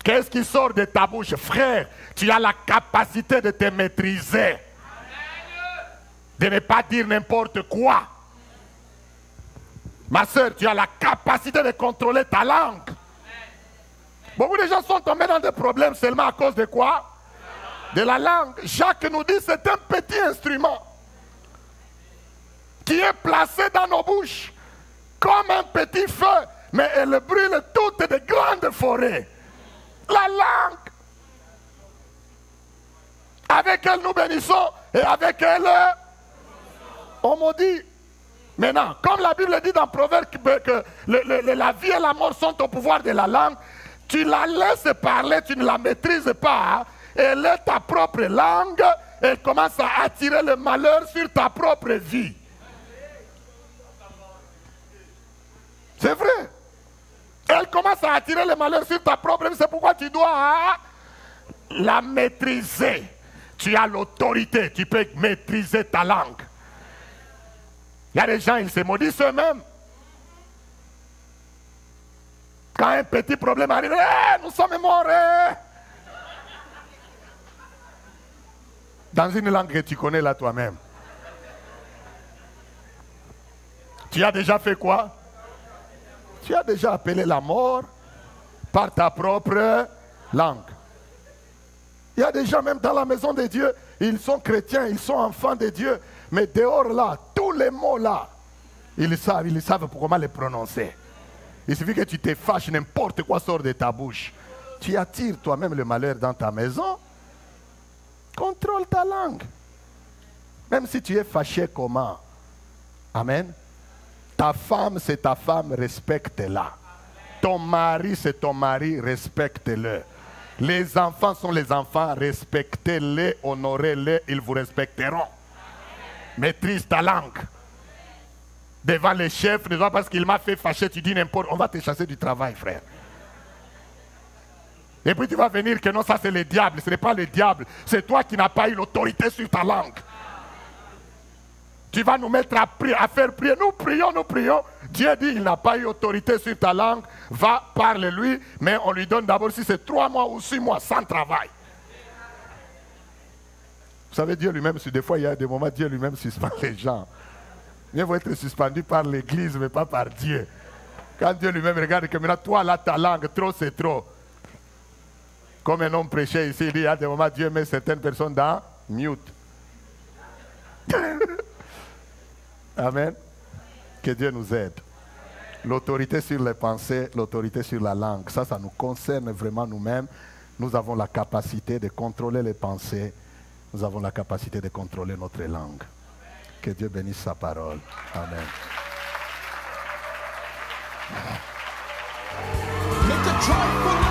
Qu'est-ce qui sort de ta bouche? Frère, tu as la capacité de te maîtriser. De ne pas dire n'importe quoi. Ma soeur, tu as la capacité de contrôler ta langue. Beaucoup de gens sont tombés dans des problèmes seulement à cause de quoi? De la langue. Jacques nous dit c'est un petit instrument qui est placé dans nos bouches comme comme un petit feu, mais elle brûle toutes de grandes forêts. La langue. Avec elle nous bénissons et avec elle on maudit. Maintenant, comme la Bible dit dans Proverbe que la vie et la mort sont au pouvoir de la langue, tu la laisses parler, tu ne la maîtrises pas. Elle est ta propre langue, elle commence à attirer le malheur sur ta propre vie. C'est vrai. Elle commence à attirer le malheur sur ta propre vie, c'est pourquoi tu dois la maîtriser. Tu as l'autorité, tu peux maîtriser ta langue. Il y a des gens, ils se maudissent eux-mêmes. Quand un petit problème arrive, nous sommes morts. Dans une langue que tu connais là toi-même. Tu as déjà fait quoi? Tu as déjà appelé la mort par ta propre langue. Il y a des gens même dans la maison de Dieu, ils sont chrétiens, ils sont enfants de Dieu, mais dehors là, tous les mots là, ils savent comment les prononcer. Il suffit que tu te fâches, n'importe quoi sort de ta bouche. Tu attires toi-même le malheur dans ta maison. Contrôle ta langue. Même si tu es fâché comment? Amen. Ta femme, c'est ta femme, respecte-la. Ton mari, c'est ton mari, respecte-le. Les enfants sont les enfants, respectez-les, honorez-les, ils vous respecteront. Maîtrise ta langue. Devant les chefs, ne pas parce qu'il m'a fait fâcher, tu dis n'importe, on va te chasser du travail, frère. Et puis tu vas venir que non, ça c'est le diable, ce n'est pas le diable, c'est toi qui n'as pas eu l'autorité sur ta langue. Tu vas nous mettre à faire prier. Nous prions. Dieu dit, il n'a pas eu autorité sur ta langue. Va, parle-lui. Mais on lui donne d'abord, si c'est 3 mois ou 6 mois, sans travail. Vous savez, Dieu lui-même, des fois, il y a des moments, Dieu lui-même suspend les gens. Mieux vaut être suspendu par l'église, mais pas par Dieu. Quand Dieu lui-même regarde que maintenant, toi, là, ta langue, trop, c'est trop. Comme un homme prêchait ici, il dit, il y a des moments, Dieu met certaines personnes dans mute. Amen. Que Dieu nous aide. L'autorité sur les pensées, l'autorité sur la langue, ça nous concerne vraiment nous-mêmes. Nous avons la capacité de contrôler les pensées. Nous avons la capacité de contrôler notre langue. Que Dieu bénisse sa parole. Amen. Make a joyful